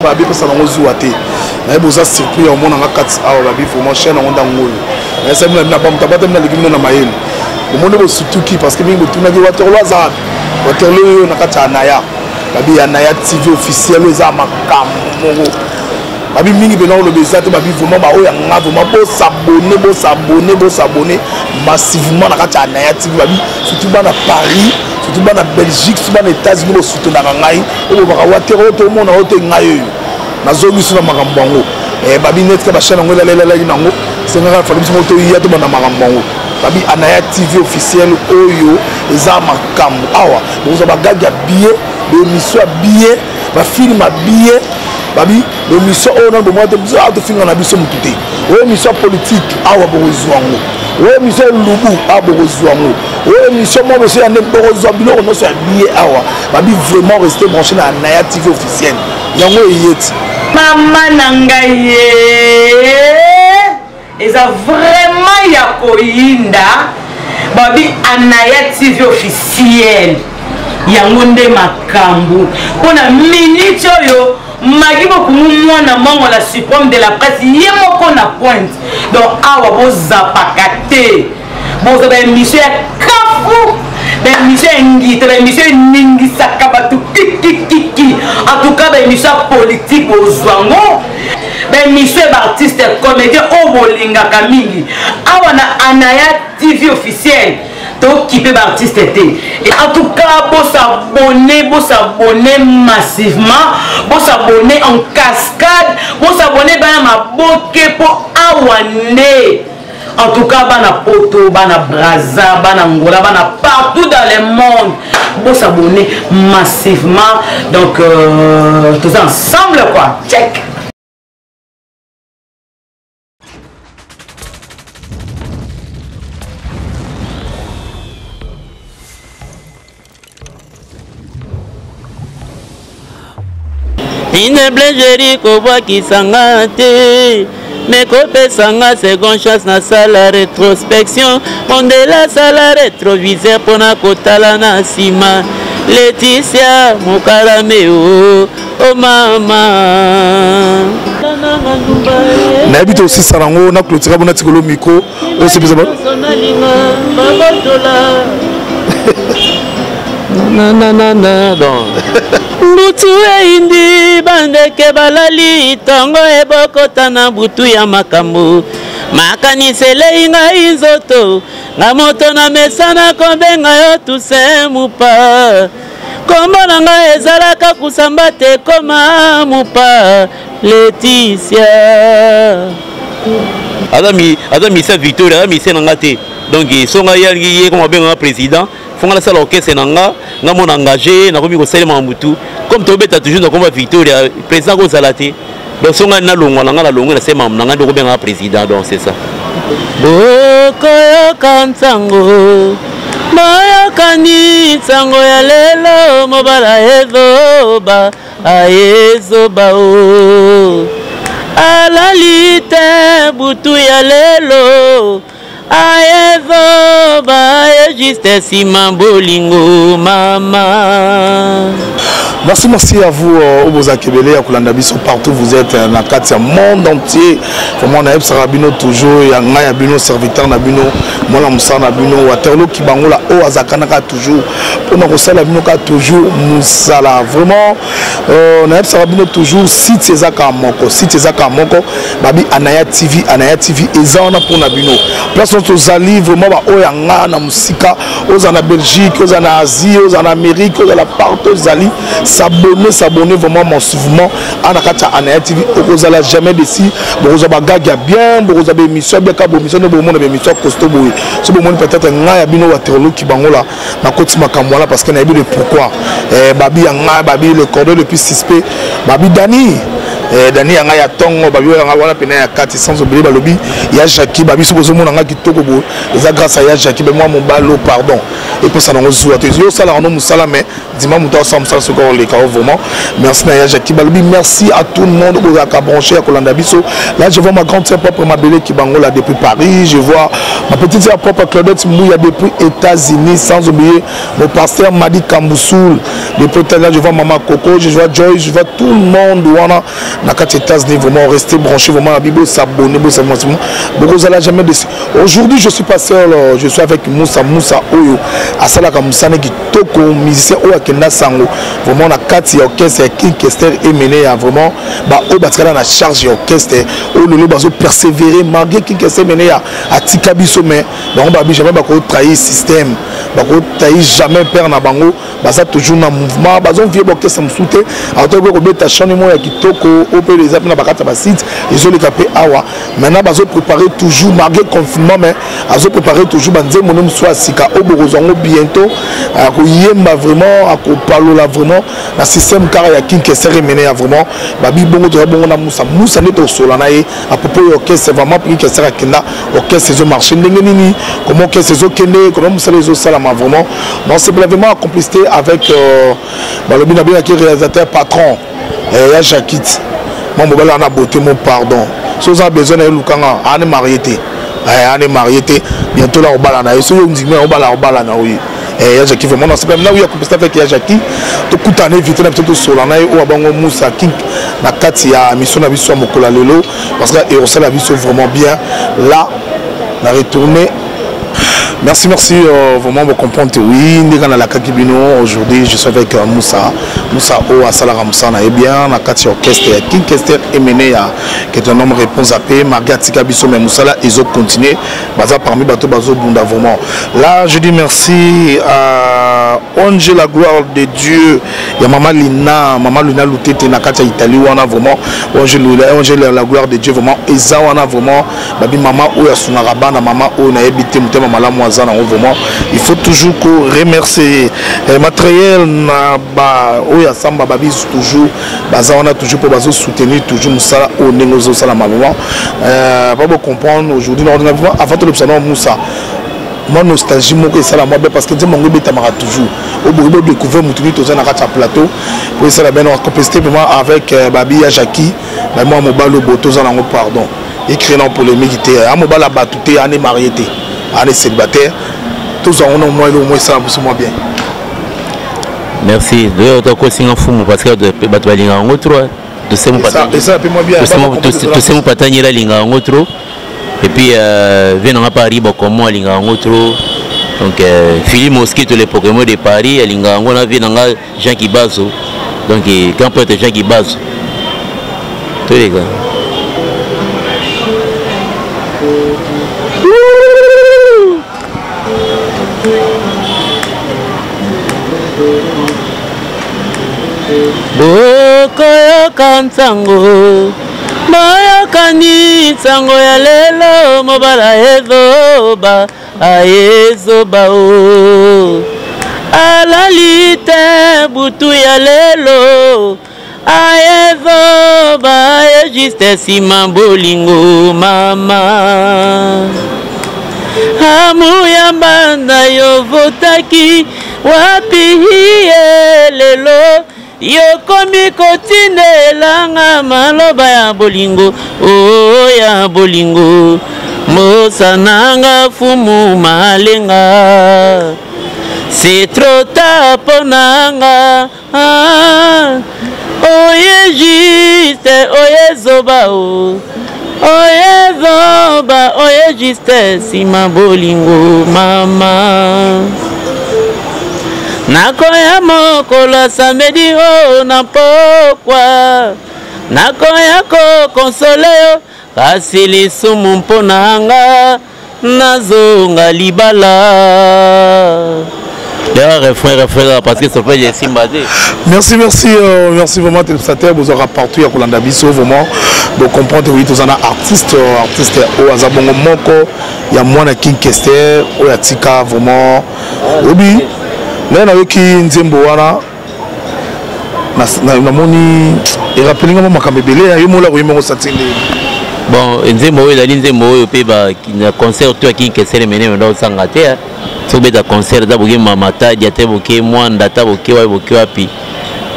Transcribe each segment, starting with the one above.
Babi parce que on joue té. Mais bon ça surpris au monde en 4 heures babi vraiment chaîne on dans ngolo. Mais ça me n'a pas m'tabata na ligino na mayele. Au monde bo surtout qui parce que mingo tuna ki Waterloo za. Waterloo na kata Naya. Babi ya Naya TV officiel za makambo. Babi mingi bena le bezate babi vraiment ba o ya nga vraiment bo s'abonner massivement na kata Naya TV babi surtout ba na Paris. Surtout dans la Belgique, souvent les États-Unis, surtout dans la Ngaï, au Waterloo, tout le monde a été Ngaï. Na zone sur la Marambango. Et Babi net que la chaîne Angola Nango, c'est un fallu que moto y a tout dans Marambango. Babi Anaya TV officiel Oyo, les armes Makam. Awa, vous avez gagné billet, l'émission billet, ma film a billet. Babi, l'émission on a besoin de film on a besoin de tout. Ouais, mission politique, awa Borozouango. Ouais, mission Loubou, awa Borozouango. Oui, mission moi monsieur Andem Borozouango, biloko no so billet awa. Babi vraiment rester branché dans Anaya TV officiel. Yango yeti. Maman nangaye. Eza vraiment ya koyinda. Babi Anaya TV officiel. Yango nde makambu. Pona minute oyo magi bokumu mwana mongo la suprême de la presse yemoko na pointe. Donc awa bozapakate. Boza émission kafu. L'émission Ngite, l'émission Ningisaka Batu Kiki. En tout cas, l'émission politique aux Zwango. L'émission d'artistes comédiens au Bolinga Kamingi. Awana Anaya TV officiel. Donc, qui peut artiste était. Et en tout cas, pour s'abonner massivement, pour s'abonner en cascade, pour s'abonner à ma boque pour Awane. En tout cas, bana Poto, bana Brazza, bana Angola, bana partout dans le monde. Pour s'abonner massivement. Donc, tous ensemble, quoi. Check. Une blancherie koba qui s'engate. Mais côté sanga seconde chance na sala rétrospection on de la sala rétroviseur pour na kotala na sima Laetitia Mokarameo oh mama na habite aussi sarango na clôture bona tikolo micro aussi bizaba na donc butu indi bandeke balali tongo ebokota na butu ya makambo makanisele ngai nzoto na moto na mesana kobenga yo tuse mupa kombo na ngai ezalaka kusamba te koma mupa Laetitia Adami sa Victoria Adami na ngate donc songa yangi comme benga président fonga la salle orchestre nanga ngamo engagé na komi ko salema mutu comme to beta toujours na komba Victoria président ko zalate donc songa na longwa nanga la longwa na sema nanga ndoko benga président donc c'est ça bokoyo kantango moyo kani tango ya lelo mobala ezoba aezoba o alalite butu ya lelo aezoba juste sima bolingo mama. Merci à vous, Oboza Kebele, à Kulanda Biso, partout vous êtes, dans le monde entier. Vraiment, on a Sarabino toujours, il y a Nabino, serviteur Nabino, Mona Moussa Nabino, Waterloo Kibangola, O Azakanaka toujours, on a Rossel Nabino toujours, Moussala. Vraiment, on a Sarabino toujours, site César Moko, Babi Anaya TV, et ça on a pour Nabino. Place notre Zali, vraiment, O Yanga, na Moussika, aux en Belgique, aux en Asie, aux en Amérique, aux en partout Zali. S'abonner vraiment massivement à Nakata Anaya TV. Vous n'allez jamais d'ici. Vous avez gagné bien. Vous avez émission bien. Vous avez émission costaud. Si vous avez peut-être un gars qui Waterloo qui bangola na côté makamwala parce qu'il y a eu de pourquoi. Babi Anga, Babi le cordon depuis 6P. Babi Dani. Dani yanga ya tongo babi yanga wala pena ya kati sans oublier balobi ya Jackie babi sokozo mona nga kitoko bo eza grâce à ya Jackie ben moi mon balo pardon et pour ça non zo yo sala no musala mais dima muto ça musala ce qu'on les cas vraiment merci na ya Jackie balobi merci à tout le monde qui a branché à Kolanda biso là je vois ma grande sœur propre ma belle qui bangola depuis Paris je vois ma petite sœur propre Claudette Mouya depuis États-Unis sans oublier mon pasteur Madi Kamboussoul depuis là je vois maman Coco je vois Joy je vois tout le monde wana na quatre États-Unis vraiment rester branché vraiment la Bible s'abonner beaucoup ça jamais de aujourd'hui je suis pas seul je suis avec Moussa Oyo asala ka Moussa qui toko musicien Oyo Kenda Sango vraiment na quatre orchestre King Kester et mené à vraiment ba o batikala na charge orchestre o lolo bazo persévérer malgré King Kester mené à Tikabiso mais donc ba jamais ba ko trahir système ba ko trahir jamais perdre na bango baza toujours na mouvement bazo vieux orchestre msoute auto ko beta chani mo ya kitoko au peu les apna bakata ba site ils ont les capé awa maintenant bazo préparer toujours malgré confinement mais bazo préparer toujours banze monem soit sika au borozongo bientôt ko yemba vraiment ko palola vraiment na système car ya King Kester mené à vraiment babi bongo to bongo na Moussa neto solana e à propos orchestre vraiment King Kester akenda orchestre zo marché ndenge nini comment orchestre zo kende comment Moussa les zo salama vraiment non c'est vraiment en complicité avec balobi na bien qui réalisateur patron ya Jackie mon mobile en a beauté mon pardon si vous avez besoin de Lukanga on est marié bientôt là on bala na so on dit mais on bala na oui ya Jackie vraiment non c'est même là où il y a complicité avec ya Jackie to kutana vite na peut-être solana ou abango Moussa King na kati ya mission na biso mokola lelo parce que et on sait la vie vraiment bien là la retourner. Merci, vraiment vous comprenez. Oui, aujourd'hui je suis avec Moussa O Asalara Moussa et bien la Kati orchestre King Kester Emené qui est un homme réponse à paix Margatika Bisso mais Moussa là ils ont continué baza parmi bateau bazo bunda vraiment. Là je dis merci à Onge la gloire de Dieu. Il y a Maman Lina Lutete na Kati Italie wana vraiment Onge la gloire de Dieu vraiment Eza wana vraiment babi maman O ya Sunaraba na maman O na ebité mutema malamu vraiment il faut toujours remercier matériel na ba oya samba babi toujours baza on a toujours pour bazo soutenir toujours musala au nengozo sala maman pas beau comprendre aujourd'hui normalement avant tout le Moussa mon nostalgie moko et ça la moi parce que mon bébé tamara toujours au bout de découvrir mutuni to na kata plateau pour ça la ben on compléter vraiment avec babi ya Jackie mais moi mon balo boto za nango pardon écrit dans polémique était à mon bala batouté année mariété année célibataire tous on au moins ça moins bien. Merci de autant singa fumu parce que de batwa linga en autre de ces ça peut moins bien tout ces mon patani la linga en autre et puis venant à Paris bon comme moi linga en autre donc Philippe Mosquito les Pokémon de Paris linga on a vu dans Jean qui bazo donc quand peut être Jean qui bazo tous les gars. Bokoyoka ntango bayokani ntango ya lelo mobala ezoba o alali te butu ya lelo ayezoba ye juste nsima bolingo mama amuyamba na yo votaki wapi ye lelo yokomi kotindelanga maloba ya bolingo o ya bolingo mosananga fumu malenga c'est trop tard ponanga oye juste oye zoba o oye zoba oye juste sima bolingo mama nakoya mokolo samedi o na pokwa nakoya kokonsole yo kasi lisumu mponanga nazonga libala refrain parce que ça fait des simbadés. Merci vraiment téléspectateurs vous aura partout à Kolanda Bisso vraiment de comprendre oui tous en artiste au Azabongo Moko il y a moi na King Kester au Yatika vraiment obi là na qui nzembo wana namoni erappelinga makambo ebele yo mola koyemba kosatile bon nzembo oyo ezali nzembo oyo mpe na concert to akinkesele mene menda osanga te sobeta concert ata boke Matadi ata boke Mwanda ata boke wapi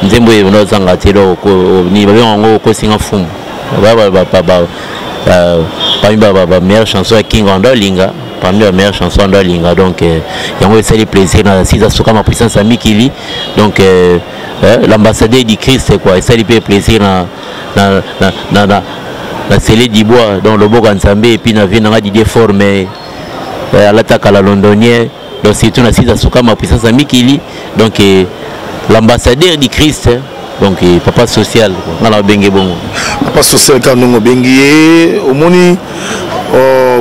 nzembo oyo menda osanga te ni babenga yango okosinga fumu parmi ba meilleure chanson ya King Ando Linga parmi la meilleure chanson Ando Linga donc yango esali plaisir na sisa soka ma puissance à Mikili donc l'ambassadeur du Christ quoi esali pe plaisir na Célé Dibois donc le Boga Nzambe et puis na vie na Didier Formé à l'attaque à la londonienne donc c'est tout na sisa soka ma puissance à Mikili donc l'ambassadeur du Christ donc papa social ngala bengi bongo papa social ka ndongo bengi omoni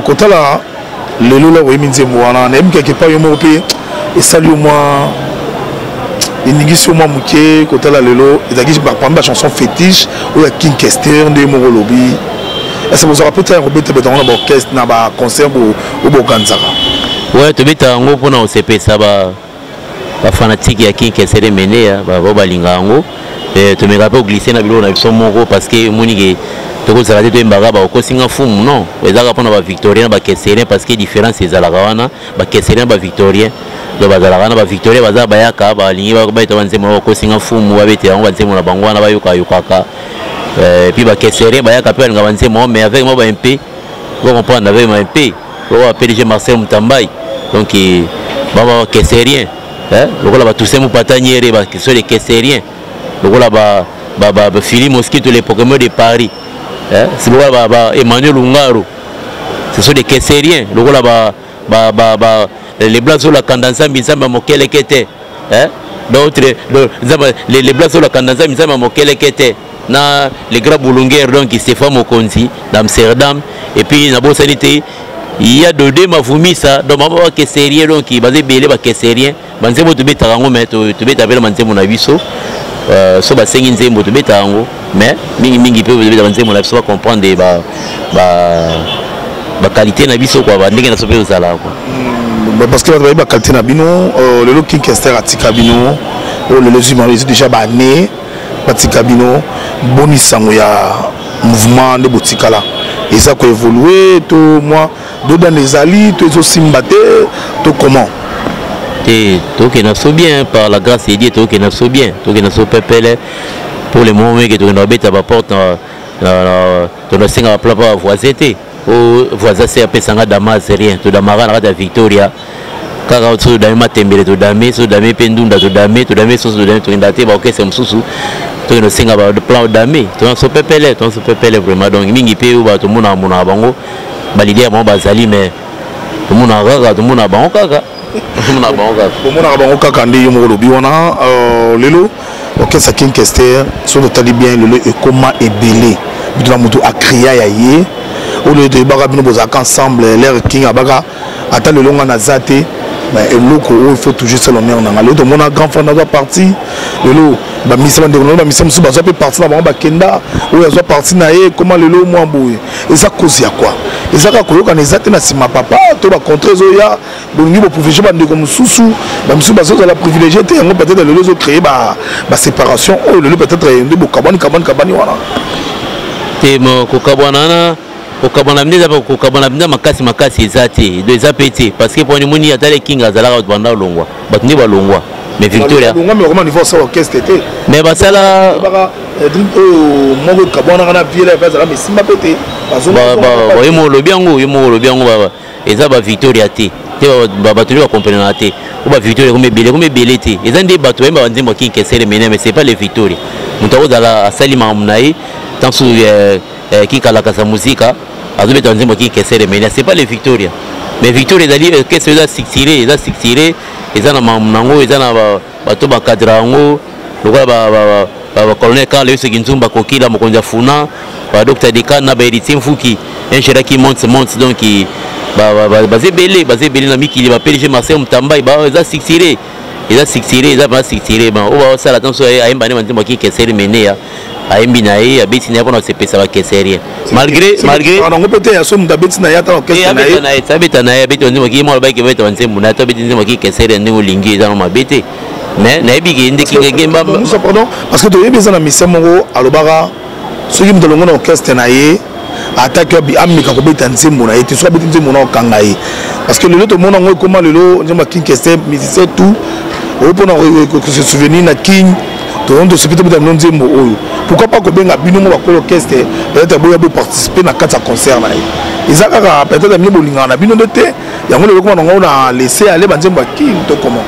kotala lelo la oyemi nzembo wana na quelque part yo mo pe esali au moins iningisi au moins muke kotala lelo ezaki ba chanson fétiche ou ya King Kester de mo lobby est-ce que vous rappelez peut-être robeta dans un orchestre na ba concert au Bokanzaka ouais to beta ngo pona o CP ça ba fanatique ya King Kester mené ba balinga ngo tu me rappelles glisser na bilo na biso moko parce que monike toko zala te mbaga ba okosinga fumu non ezaka pona ba victorien ba Keserien parce que différence ezalaka wana ba Keserien ba victorien do bazalaka na ba victorien baza bayaka ba lingi ba baita banzemo okosinga fumu ba bete yango banzemo na bango wana bayoka yokaka puis ba Keserien bayaka pe nga banzemo mais avec moi ba MP vous comprendre avec ma MP o PDG Marcel Mutambai donc ba Keserien lokola ba tous mo pataniere ba qui sont les Keserien lokola ba Philippe Mosquito les Pokémon de Paris c'est lokola ba Emmanuel Ungaro ce sont des Kesseriens lokola ba les blancs sur la candanza misamba mokele kete d'autres les blancs sur la candanza misamba mokele kete na les grands boulongueurs donc Stéphane Mokonzi d'Amsterdam et puis na bosalité il y a deux mavumisa donc mama Kesserien donc basé belé ba Kesserien banzemo to beta rango mais to beta bela manzemo na biso so ba sengi nzembo to beta yango mais mingi pe beta nzembo na biso comprendre ba qualité na biso quoi ba ndenge na sope osala quoi parce que ba qualité na bino le King Kester atika bino le zuma ils déjà ba né batika bino boni sango ya mouvement de botikala et ça ko évoluer to moi do dans les ali to zo simbate to comment tout qui n'a so bien par la grâce de Dieu tout qui n'a so bien tout qui n'a so pepele pour les moments que tu n'as pas ta porte tu n'as singa plat pas voisité au voisin c'est appelé sanga damas rien tu damara na Victoria kaka tu dame tembele tu dame so dame pendunda tu dame so dame tu ndate ba okese msusu tu n'as singa ba plan dame tu n'as so pepele vraiment donc mingi pe ou ba tout mona bango ba l'idée mo bazali mais tout mona bango kaka Bomona bango kaka ndi yomo lobi wana lelo orchestre King Kester so totali bien lelo ekoma ebele bituna mutu akria ya ye au lieu de baka bino bozaka ensemble l'air King abaka ata lelo nga na zate mais eloko il faut toujours se l'honneur na ngalo to mona grand frère na doit partir lelo ba misema ndeko ba misema suba zo pe partir na bango bakenda ou ya zo partir na ye comment lelo moi boye eza cause ya quoi ezaka koyoka na ezate na sima papa to ba contre zo ya bongi bo privilégier ba ndeko mususu ba mususu bazo za la privilégier te yango peut-être lelo zo créer ba séparation ou lelo peut-être ndebo kabani wana te mo ko kabana na kokabona mneza pa kokabona mneza makasi ezate de zapeti parce que pour ni moni atale King azala banda longwa bat ni balongwa mais Victoria longwa mais comment niveau ça orchestre était mais basala moko kabona kana pied la phase mais simba pété ba yemo lobiango baba eza ba Victoria te bato ba comprendre te ou ba Victoria comme belé te eza ndé bato yemba nzembo King Kester mais c'est pas les Victoria mutawo dala asali mamnayi tant sur qui kalaka sa musique azobeta nzembo King Kester mais c'est pas les Victoria mais Victoria dali qu'est-ce que ça succiré eza na mamnango eza na bato ba kadrango lokola ba colonel Karl Yose Ginzumba kokila mokonza funa ba docteur Dekan na ba Eritien Mfuki un chéri qui monte donc bazé belé na mikili ba PDG Marcel Mutambai ba eza succiré eza pas succiré ba o ba sala attention ayemba ne nzembo King Kester menea ayembi na ye abeti na pona sepesa ba Keserien malgré on peut être so mtabeti na yata orchestre na ye sabeta na ye abeti nzembo King mo ba ke beta nzembo na to abeti nzembo King Kester ne olingi eza no mabete mais nayebi ke ndeki ngemba pardon parce que tu es besoin de mission moko alobara ceux qui me donnent orchestre na ye attaque bi amika ko beta nzembo na ye tu soit beta nzembo na okanga ye parce que le lot monde ngo comment le lot njema king kestem musicien tout au pour se souvenir na king to on de se peut-être dans nzembo oyo pourquoi pas ko benga bino mo ba ko orchestre peut-être boya be participer na quatre concert na ye ezaka peut-être mieux bolinga na bino de te yango le comment ngo na laisser aller ba nzembo king to comment.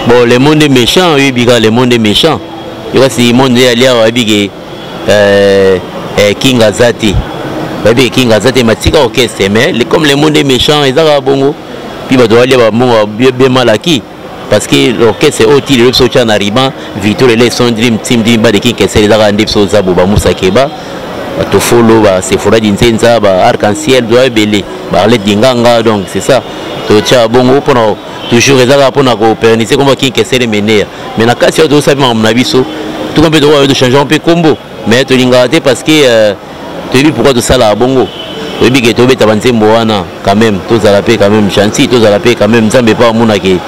Bon, le monde est méchant, oui, biga, le monde est méchant. Il y a ce monde est allé à Bigé, King Azati. King Azati, mais c'est orchestre, mais comme le monde est méchant, ils ont bongo. Puis il doit aller bien mal acquis. Parce que l'orchestre est aussi le soutien en arrivant, Victor et les son dream team de King Kessel, les arrêtés sur Zabou, Moussa Keba, Tofolo, Sephora d'Insenza, Arc-en-Ciel, doit belé, Barlet d'Inganga, donc c'est ça. Tocha bongo pour nous. Toujours ezala pona ko pérenniser comme qui kessele mener mais na kasi to sabi mon abiso tout comme peut de changer un peu combo mais to linga te parce que tu dis pourquoi tout ça là bongo to bi que to beta banzembo wana quand même to zala pe quand même chantier to zala pe quand même nzambe pas mona ke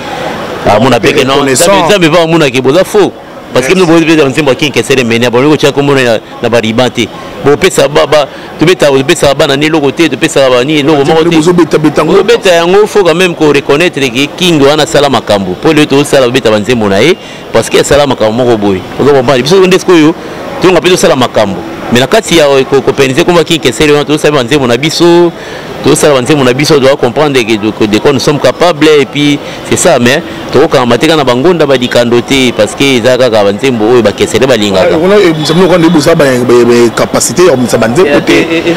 mona pe que non nzambe pas mona ke boza faux parce que nous boza beta banzembo qui kessele mener bon ko tia comme na baribante bon pesa baba tu beta bana ni logo te tu pesa bani logo mo te beta yango faut quand même ko reconnaître que king wana sala makambo pour le to sala beta banzembo na ye parce que sala makambo moko boy ozo comprendre biso ndesko yo tu nga peto sala makambo mais na kati ya ko pérenniser comme king kessele wana to sala banzembo na biso to sala banzembo na biso doit comprendre que de quoi nous sommes capables et puis c'est ça mais to ka mateka na bangonda ba dikandote parce que ezaka ka banzembo oyo ba kessele balinga on a nous ko ndibusa ba capacité ya banzembo te et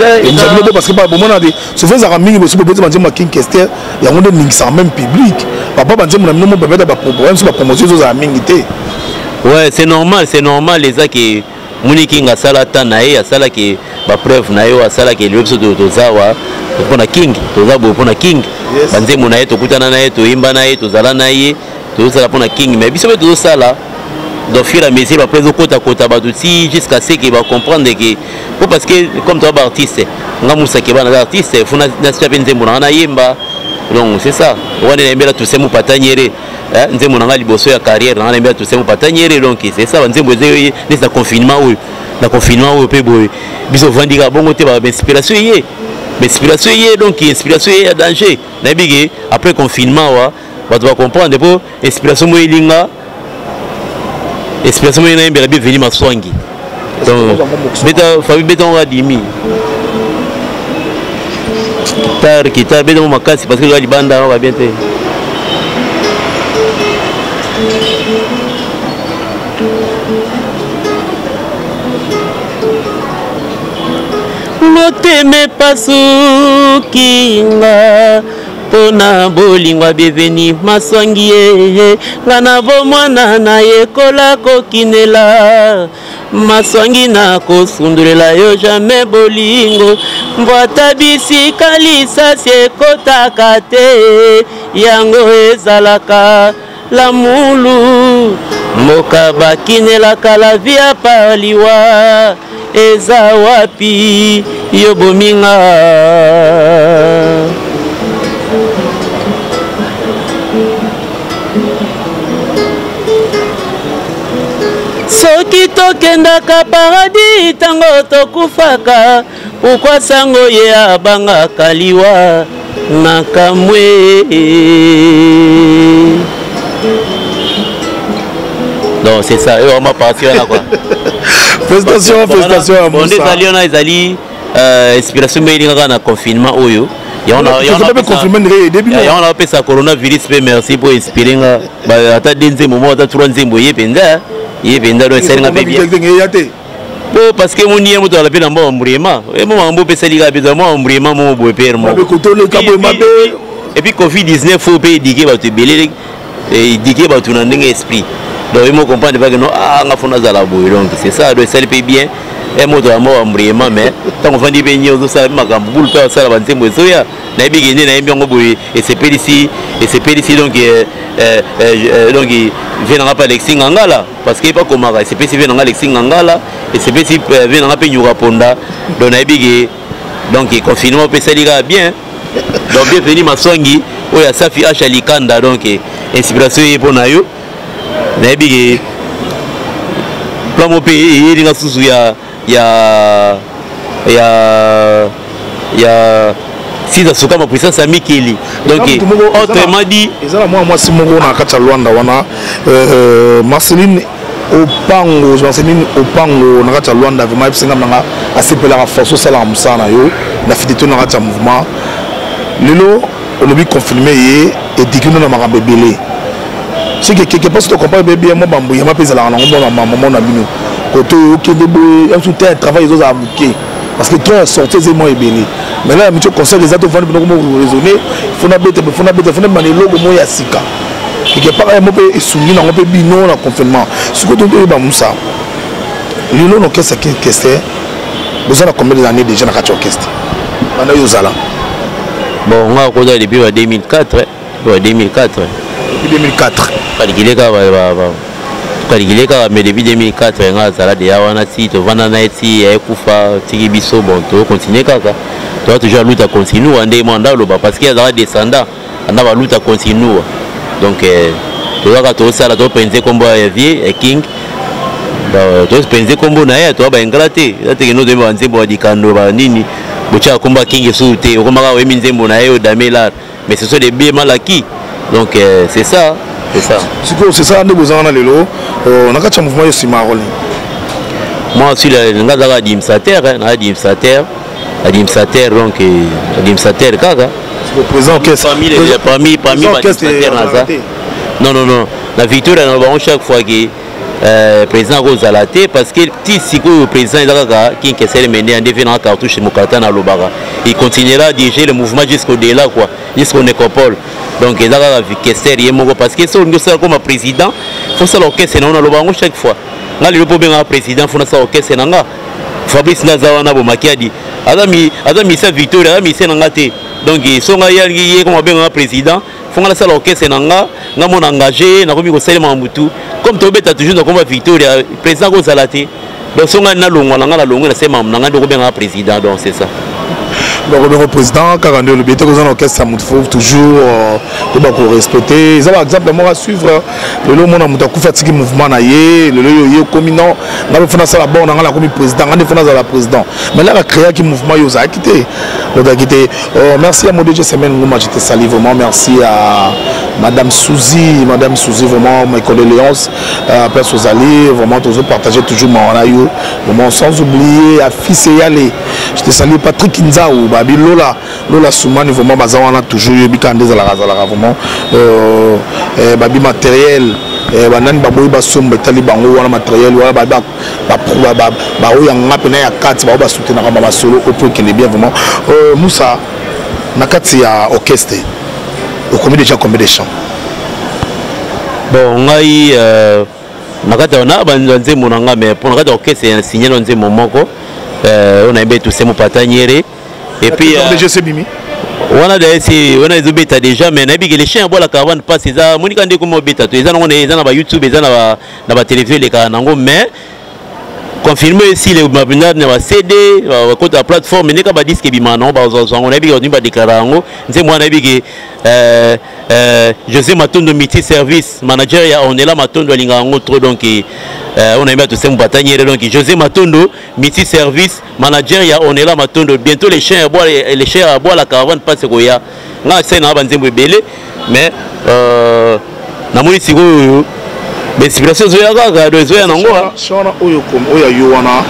parce que par moment on a souvent ça ramène aussi peut banzembo king kessele ya on est sans même public papa banzembo na nous peut ba problème sur la promotion aux amis te. Ouais, c'est normal les ça qui Muni King asala tanae asala ki ba preuve na yo asala ki le episode to zawa pona King to zabo pona King banze muna yeto kutana na yeto imba na yeto zala na ye to sala pona King mais biso to sala donc fur et à mesure après kota ba tuti jusqu'à ce que va comprendre que parce que comme toi artiste ngamusa ke bana artiste funa na chape nzembo na yemba donc c'est ça on est mbela tout semu patanyere nzembo na liboso ya carrière na mbela tout semu patanyere donc c'est ça nzembo zé na confinement ou pe boy biso vandika bongo te ba inspiration yé donc inspiration yé danger na bigé après confinement wa tu vas comprendre pour inspiration mo ilinga inspiration mo na mbela bi veni maswangi donc beta on va dimi guitare beta mo makasi parce que li banda on va bien te moteme pasukinga pona bolingwa bienveni maswangi ye ngana bo mwana na yekola kokinela maswangi na kosundulela yo jamais bolingo mbwata bisika lisasi ekotaka te yango ezalaka lamulu mboka bakinelaka la via paliwa eza wapi yo bominga soki tokendaka paradis tango tokufaka pourkui sango ye abangaka liwa na kamwe donc c'est ça on m'a parti là quoi félicitations à Moussa on est allé ezali inspiration melinga na confinement oyo on a fait ça coronavirus merci pour inspirer nga ata denze moment ata trois nzembo ye penza do selinga pe bien parce que mon yemo to la pe na mbo mbrema e mo mambo pe seliga pe mo mbrema mo bo père mo et puis Covid-19 faut payer éduquer ba te belé éduquer ba tout na ndenge esprit donc il me comprend pas que non nga fona za la boy donc c'est ça do sel pe bien et mo to mo mbrema mais tant qu'on fandi pe nyo to ça makambo bul pe ça la bantembo so ya na bi gene na mbiongo boy et c'est per ici donc donc vient n'a pas Alexis Ngangala parce qu'il pas comme c'est pas vient n'a Alexis Ngangala et c'est pas vient n'a pas Nyura Ponda donc na bigé donc confinement peut ça bien donc bienvenue Maswangi ou ya Safi Achalikanda donc inspiration pour na yo nayebi plan mo pe yelinga susu ya sisa suka ma puissance ya Mikeli. Donc autrement dit ezala moi si moko na kati ya Luanda wana Marceline Opango na kati ya Luanda vraiment episenga nanga asepelaka force osala mosala na yo na fidélité na kati ya mouvement lelo olobi confirmé ye edikino na makambo ebele c'est que quelque part tu comprends bien moi bambuya ma pesa la nango na maman na bino koto okende boye un tout un travail ils ont amuqué parce que toi sortir c'est moi ebele mais là mi tu conseil les autres vendre bino comme raisonner faut na bête manelo ko moya sika quelque part mo pe esungi na pe bino na confinement ce que tu ba musa lelo no kesa keste besoin de combien d'années déjà na kati orchestre bana yozala bon on a connu depuis 2004 depuis 2004 mais depuis 2004 on a zala déjà wana si to vana na eti ekufa tiki biso bon to continuer kaka to toujours luta continue ande manda loba parce qu'il y a des descendants on va luta continue donc to ka to sala to penser comme vie et king to penser comme na ya to ba ingrate ate no de banzembo dikando ba nini bocha komba king soute okomaka we minzembo na yo damela mais ce sont des biens mal acquis donc c'est ça. C'est ça, nous besoin de l'élo. On a qu'à mouvement aussi marron. Moi aussi, le gars a dit Msater, donc Msater, kaga. Le président qu'est-ce parmi non. La victoire on va chaque fois que président Rosalate parce que si le président qui essaie mener en devenant cartouche Mokata na Lobara, il continuera à diriger le mouvement jusqu'au-delà quoi, jusqu'au nécropole. Donc il y a parce que si on est comme président, il faut ça l'orchestre on a le chaque fois. Là le problème président il faut ça orchestre nanga. Fabrice Nazawana Bomakiadi. Adami sa victoire, adami c'est nangate. Donc ils sont allés comme un président. Faut que ça l'orchestre nanga, nga mon engagé, na komi ko selema mutu. Comme to beta toujours comme victoire président ko salate. Donc son na longo na longo na sema nanga ko bien président donc c'est ça. Le président, car le biais de l'orchestre, il faut toujours respecter. Par exemple, moi, suivre le monde a fait mouvement, le communant, on a fait ça là-bas, on a commis président, on a fait ça la président. Mais là, on a créé un mouvement, on a quitté. Merci à mon DG Semaine, moi, j'étais salué vraiment. Merci à Madame Souzy, vraiment, mes condoléances. Après, Sozali, vraiment, toujours partager toujours mon rayon. Vraiment, sans oublier à Fils et Yale. Je te salue Patrick Inzaou. Lola Soumani vraiment bazawana toujours bikande za la vraiment babi matériel banani baboyi basomba tali bango wana matériel wala ba oya ngape na ya kati ba soutenir ba solo au point qu'il est bien vraiment Moussa na kati ya orchestre au combien déjà combien de chants bon ngai na kati na banze monanga mais pour na kati orchestre signé nze momoko on a bien tout c'est mon pataniere. Et puis on a des bêta déjà mais les chiens à boire la caravane passe ça monika ndé comme bêta ils ont na YouTube ils ont na télévision les canangos mais confirmer ici les mabinades na CD côté la plateforme n'est pas disque bima non on a bien on va déclarer ngo nze moi na bi José Matondo Miti Service manager ya on est là Matondo linga ngo trop donc on a mis tout ça batailleur donc José Matondo Miti Service manager ya on est là Matondo bientôt les chiens à boire la caravane passe koya nga c'est na banzembo belé mais na moni siko inspiration zo ya ga do zo ya nango shona oyo wana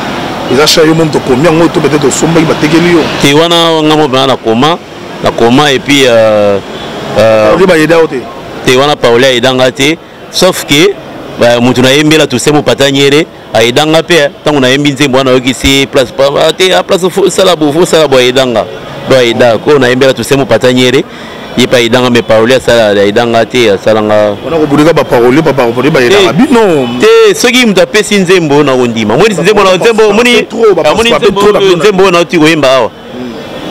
izasha yo monde combien ngoto peut-être somba batekeli yo ti wana ngamo bana na koma et puis te wana Paola edanga te sauf que mutu na yembela tout semo pataniere aidanga pe tangu na yembi nzembo wana yokisi place te place fo sala bo edanga do aida ko na yembela tout semo pataniere yepa edanga me Paola sala edanga te salanga ona ko bulika ba Paola ba edanga bino te soki mutu apesi nzembo na ondima moni nzembo na nzembo moni nzembo na oti ko yemba awa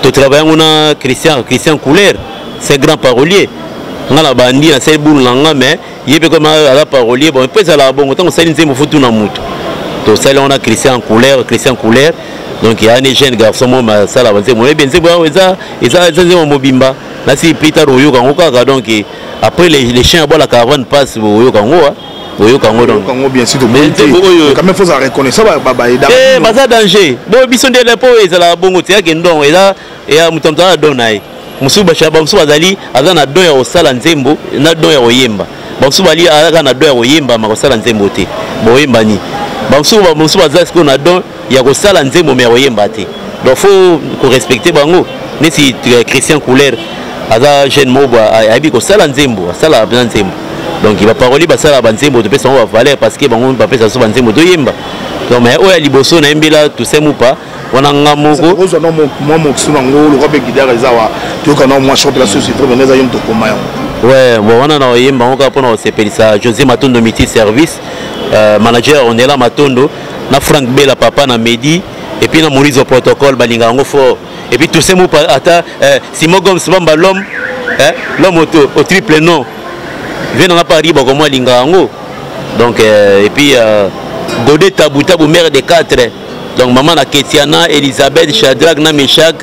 to travailler na Christian Couleur c'est grand parolier on a bandi na c'est boule langa mais il peut comme à la parolier bon peut ça la bon tant ça nzembo futu na mutu to ça on a Christian Couleur donc il y a un jeune garçon moi ça la nzembo mais bien nzembo ça nzembo mobimba na si Peter oyo kango kaka donc après les chiens à boire la caravane passe oyo kango boyoka ngo donc bien sûr quand même faut ça reconnaître ça baza danger bo biso ndele po ezala bongo te yake ndongo eza ya mutamto ala donai musu bashaba musu bazali aza na don ya osala nzembo na don ya oyemba bamusu bali aza na don ya oyemba makosala nzembo te boyemba ni bamusu baza siko na don ya kosala nzembo me ya oyemba te donc faut ko respecter bango nesi Christian Couleur aza jeune mobo ayebi kosala nzembo asala bien nzembo donc il va parler basala banzembo to pesa on valeur parce que bango ba pesa so banzembo to yemba donc mais oya liboso na embela to semu pa wana ngamoko ozo no mo suna ngolo ko be gidara zawa to kana mo shop la société veneza yom to koma yo ouais bon wana na yemba on ka pona sepelisa José Matondo Miti service manager on est là Matondo na Frank Bela papa na Medi et puis na Maurice au protocole balinga ngo fort et puis tout semu pa ata Simon Gomes bamba l'homme au triple nom vient dans Paris comme moi lingango donc et puis Godé Tabouta mère de 4 donc maman na Ketiana Elisabeth Shadrach na Meshach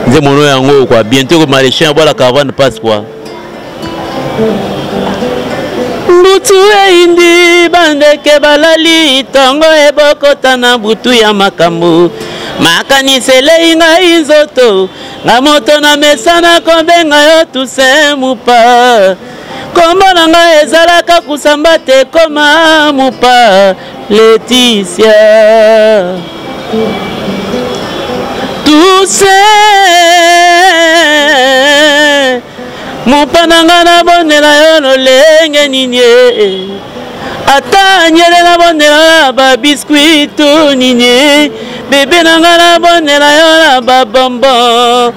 nze mono yango quoi bientôt comme les chiens la caravane passe quoi butu indi bandeke balali tongo ebokota na butu ya makambo makanisele ngai nzoto na moto na mesana kobenga yo tusemupa kombo na ngai ezalaka kusamba te koma mupa Laetitia tuse mupa na ngai na bonela yo lolenge nini ata nyele na bonela ba biscuit to nini bébé na ngai na bonela yo na ba bonbon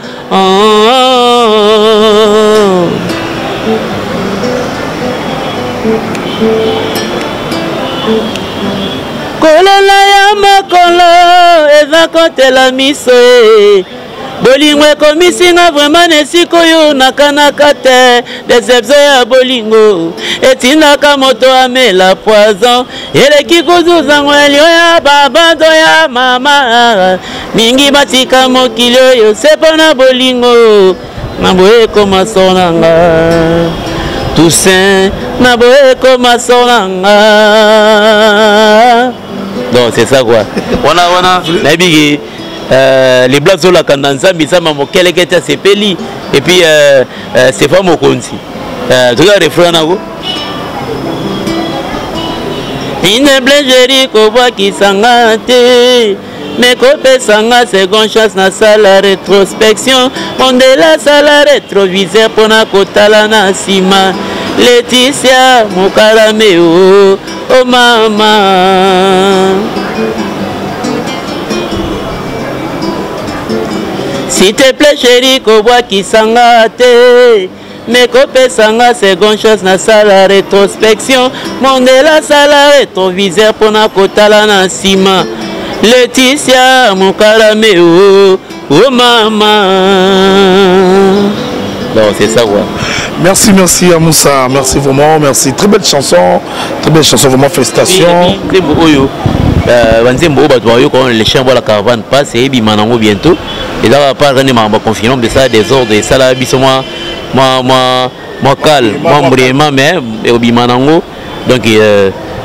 kolela ya makolo eza kotela miso bolingo ekomisinga vraiment nesiko oyo nakanaka te deception ya bolingo etindaka moto amela poison eleki kuzuzango elio ya babando ya mama mingi batika mokili oyo se mpona bolingo na boye ekoma so nanga Toussaint na boye ekoma so nanga donc c'est ça quoi wana nabiki les blagues sur la Kandanzambi ça m'a moqué qui était sepeli et puis c'est pas mon conti tu as refrain là une blancherie ko bois qui sangate mais kopé sanga seconde chance na sala rétrospection on de la sala rétroviseur pour na kotala na sima Laetitia Mokarameo oh mama s'il te plaît chérie koboa kisanga te mais kopesanga seconde chance na sala rétrospection mondela sala rétroviseur pona kotala na sima Laetitia Mokarameo oh mama non c'est ça quoi. Merci à Moussa, merci vraiment, merci. Très belle chanson vraiment, félicitations. Les chiens voient la caravane passe et bimanango bientôt. Et là, pas rien de confinement de ça, des ordres, et ça là, moi calme, moi vraiment, mais au bimanango. Donc,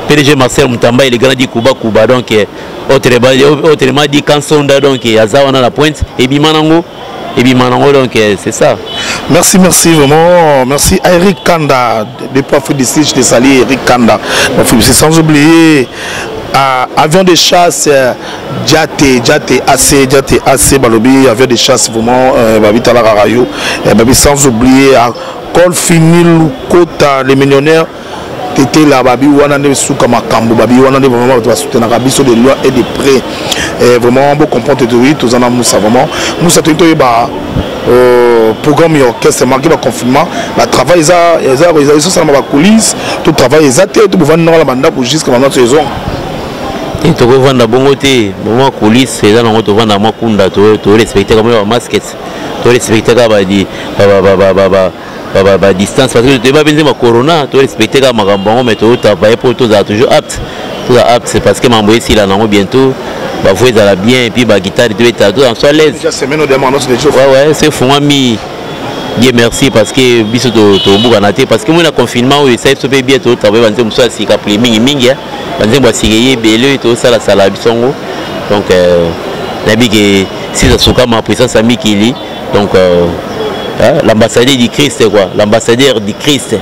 PDG Marcel Moutamba, il est grand dit Kuba, donc, autrement dit Kansonda, donc, il y a Zawana la pointe, et bimanango. Et puis maintenant donc c'est ça. Merci vraiment. Merci à Eric Kanda, des profs de Stige de Sali, Eric Kanda. C'est sans oublier avion de chasse Djate AC Balobi, avion de chasse vraiment Babitala Rayo, sans oublier à Colfinil Kota, les millionnaires. Était là, babi wana ne souka makambo, babi wana ne vraiment doit soutenir rabiso de loi et de près. Vraiment beau comprendre de oui, tous en a Moussa vraiment. Moussa tout ba programme orchestre marqué par confinement, la travail ils sont dans la coulisse, tout travail exact, tout pouvoir dans la banda pour jusqu'à maintenant saison. Et tu vas vendre bon côté, bon coulisse, c'est là on te vendre moi kunda, tu respecter comme un masque, tu respecter ba distance parce que tu vas venir ma corona tu respecter comme magambo mais tu travailler pour tout ça toujours apte c'est parce que mambo ici là non bientôt va jouer ça bien et puis ba guitare tu es tout en soit l'aise déjà semaine on demande notre jour ouais c'est fond ami Dieu merci parce que biso to bukanate parce que moi na confinement où ça se fait bien to travailler banze muso asika pli mingi banze mwa sigeye belé to sala sala bisongo donc nabi que si ça soka ma puissance ami Kili donc l'ambassadeur du Christ quoi, l'ambassadeur du Christ.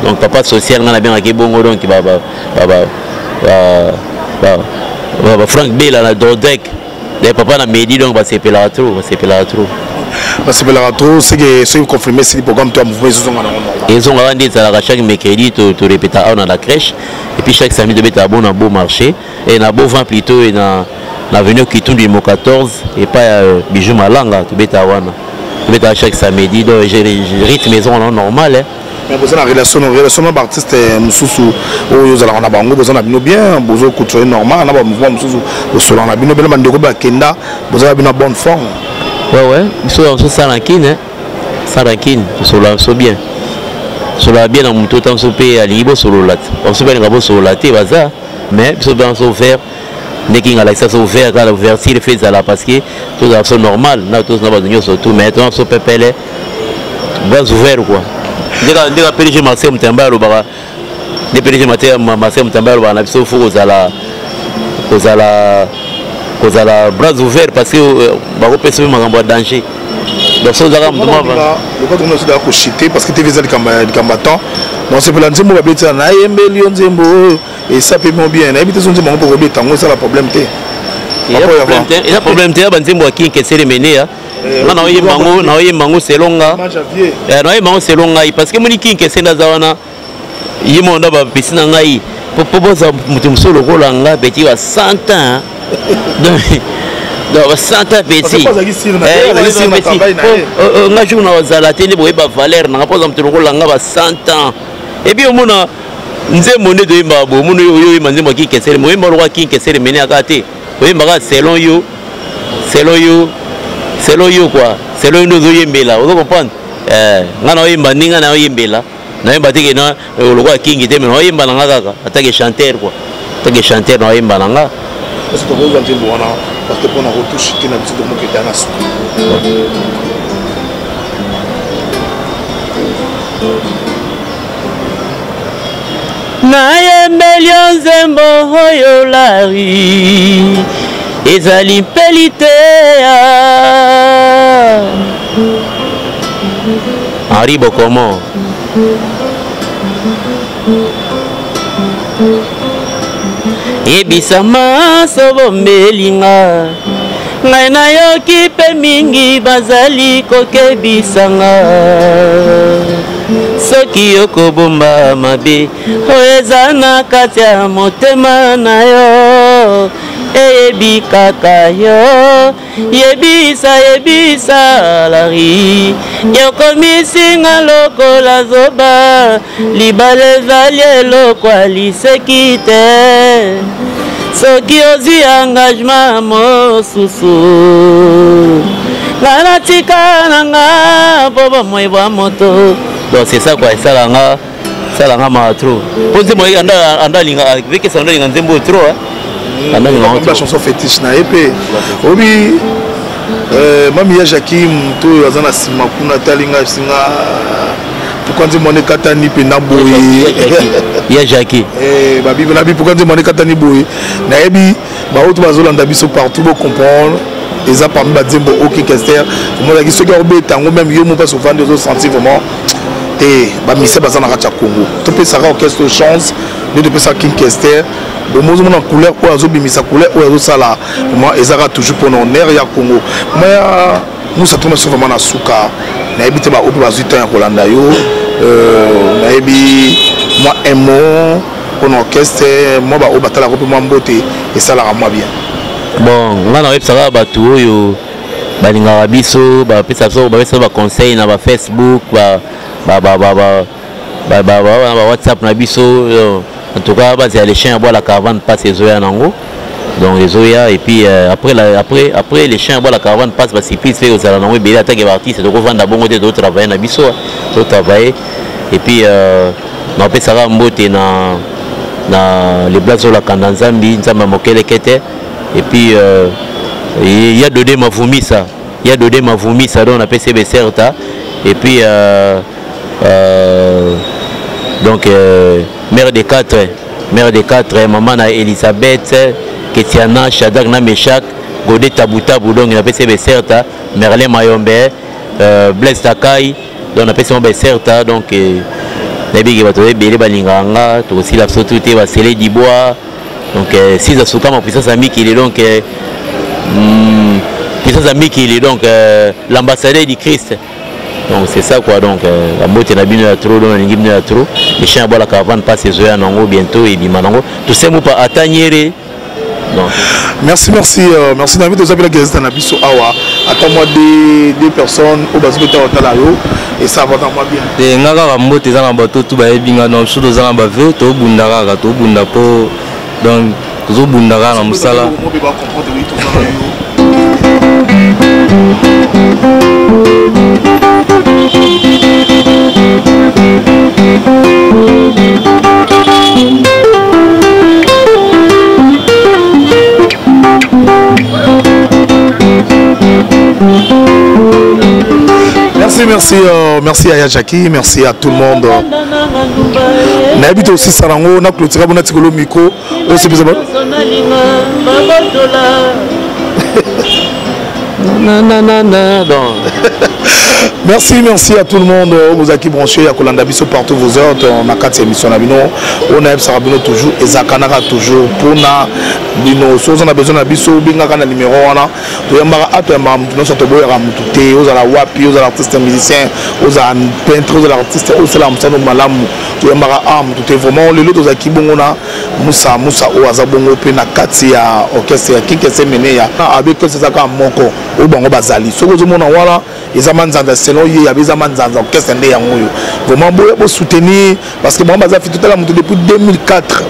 Donc papa social on a bien avec bongo donc Frank Bella la Dodec. Les papas na Medi donc va s'épeler trop. Parce que la trop c'est que c'est confirmé c'est le programme toi mouvement ils ont rendu ça chaque mercredi to répéter dans la crèche et puis chaque samedi de mettre à bon marché et na beau vent plutôt et na avenue Kitundu numéro 14 et pas bijou malanga to mettre à wana to mettre chaque samedi donc j'ai rythme maison normal hein. Mais vous avez la relation d'artiste mususu oyo za la bango vous en avez bien vous couture normal na ba mouvement mususu selon la bino bela bandeko ba kenda vous avez une bonne forme. Ouais ils sont ça rankine sur la so bien sur la bien dans mon temps so pe alibo solo lat on se ben ngabo solo laté baza mais so dans so faire neking ala ça so faire quand verser le fait ça là parce que tout ça normal na tous na ba nyo so tout mais on so pepele bras ouvert quoi. Ndeka PDG Marcel Mutamba lobaka ne PDG Marcel Mutamba lobaka na biso faut kozala bras ouverts parce que bako pesa makambo ya danger donc ça zaka mutuma ba le quoi on a ko chiter parce que tu faisais du combattant donc c'est pour la nzembo ba beta na yembe lion nzembo et ça peut bien na bita nzembo ko beta ngo ça la problème té il y a problème té ba nzembo ki ke cérémonie ya na oyembango selonga na oyembango selonga parce que moni kinke senda zawana yimo nda ba pisina ngai popoza mutu musolo kolanga beti wa 100 ans donc 100 ans beti nga jour na wazala tele boye ba valeur na poza mutu kolanga ba 100 ans et puis omona nzembo ne doyemba bo muno yo manzembo kinke sele moyemba lo kinke sele meni akate oyemba ka selon yo quoi selon nous oyembela vous comprenez ngana oyemba ninga na oyembela na yemba teke na lokwa kingi te mais oyemba nanga kaka atake chanteur quoi atake chanteur na oyemba nanga parce que vous avez bon parce que pour na retouche qui na biso de moke dana su na yembeli nzembo oyo lari ezali pelite Henri Bokomo ebisama sobombelinga ngai nayoki mpe mingi bazali kokebisanga soki okobomba mabe oyo eza na kati ya motema na yo eyebi kaka yo yebisa lari yokomisinga lokola zoba libala ezali elokwa liseki te soki ozwi engagement mosusu nga natika nanga mpo bomoi bwa moto donc c'est ça quoi esalanga maa trop mpo nzembo andalinga vekesa andalinga nzembo trop la chanson fétiche na épée obi mami ya Jakim to azana sima kuna talinga singa pourquoi nzembo ne katani pe na boye ya Jaki babi na bi pourquoi nzembo ne katani boye na yebi ba auto bazolanda biso partout bo comprendre eza parmi ba nzembo OK Kester mo la kiso ki obeta ngo même yo mo pas souvent de sentir vraiment et ba mise bazana ka Congo to pe saka orchestre chance de pe ça King Kester bon moi mon couleur ou azo bimisa couleur ou azo sala moi ezaka toujours pour honneur ya Congo mais nous ça tourne vraiment na suka na ebite ba opi bazita ya Kolanda yo na ebi moi un mot pour orchestre moi ba obatala ko moi mbote et ça la moi bien bon nga na websaka batu oyo balingaka biso bapesa ba conseil na ba Facebook ba WhatsApp na biso en tout cas base les chiens boire la caravane passe les oya nango donc les oya et puis après les chiens boire la caravane passe parce qu'ils fait aux alentours belé attaque artiste donc vendre bon côté de travailler na biso to travailler et puis na pesa ka mbote na les blagues sur la kandanzambi nzamba mokele kete et puis il y a Dodé Mavumisa donc on appelle CB certa et puis donc mère des quatre, maman na Elisabeth, Ketiana, Shadak na Meshak, Godé Tabutabu, donc on appelle ça Besserta, Merlin Mayombe, Blaise Takai, donc on appelle ça Besserta, donc Nabi Bato Bélé Balinganga, aussi la société va sceller du bois, donc si ça se comme en puissance amie qui est donc puissance amie qui est donc l'ambassadeur du Christ. Donc c'est ça quoi, donc la beauté n'a bien trop, donc l'équipe n'a trop. Les chiens boivent la caravane passe ces oeufs en ango bientôt et bimanango. Tout ça nous pas atteindre. Merci. Navi de Zabila Gazeta Nabiso Awa. Attends-moi des personnes au bas de Talayo et ça va dans moi bien. Et Naga Moté dans la bateau, tout va bien dans le sud de Zambave, tout Bundara, tout Bundapo, donc tout Bundara dans Moussala. Merci à Yajaki, merci à tout le monde. N'habite aussi Sarango, n'a clôturé mon article micro. C'est bizarre. Merci à tout le monde. Vous avez branché à Kolanda Biso partout vos heures. On a 4 émissions Nabino. On a Sarabino toujours et Zakanara toujours. Pour na Bino, si on a besoin de Biso, Binga Kana numéro 1. Tu yambara atu yambara nous sommes tombés à Mouté, aux ala wapi, aux artistes musiciens, aux peintres, aux artistes, aux salamsano malam. Tu yambara Mouté vraiment le lot aux akibongona Moussa au Azabongo pena Katia orchestre qui s'est mené avec que c'est ça comme moko au bango bazali. Ce que je m'en voilà. Les amanzans selon il y a des amanzans orchestre ndé yango vraiment beau soutenir parce que moi baza fait tout à l'heure depuis 2004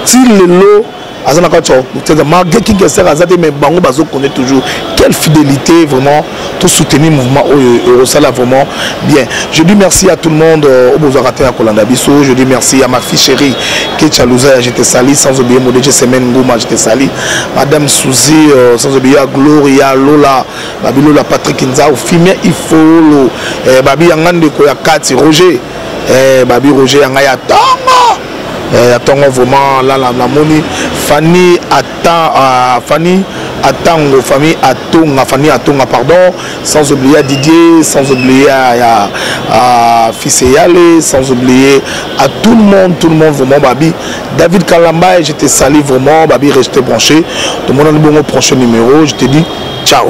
si le lot azana ka tcho c'est malgré qui que sert azate mais bango bazo connaît toujours quelle fidélité vraiment tout soutenir mouvement au sala vraiment bien. Je dis merci à tout le monde au Bozaraté à Kolanda Biso, je dis merci à ma fille chérie Ketchalouza, j'étais sali sans oublier Modège Semaine Ngouma, j'étais sali madame Souzi, sans oublier Gloria Lola Babi Lola Patrick Inza au film il faut Babi Yangande Koya Kati Roger Babi Roger Yangaya Tango attends vraiment là la moni Fanny attend Fanny Atango famille Atonga Fanny Atonga pardon, sans oublier Didier, sans oublier à Fils Yale, sans oublier à tout le monde vraiment Babi David Kalamba, j'étais sali vraiment Babi resté branché tout le monde a le bon prochain numéro, je te dis ciao.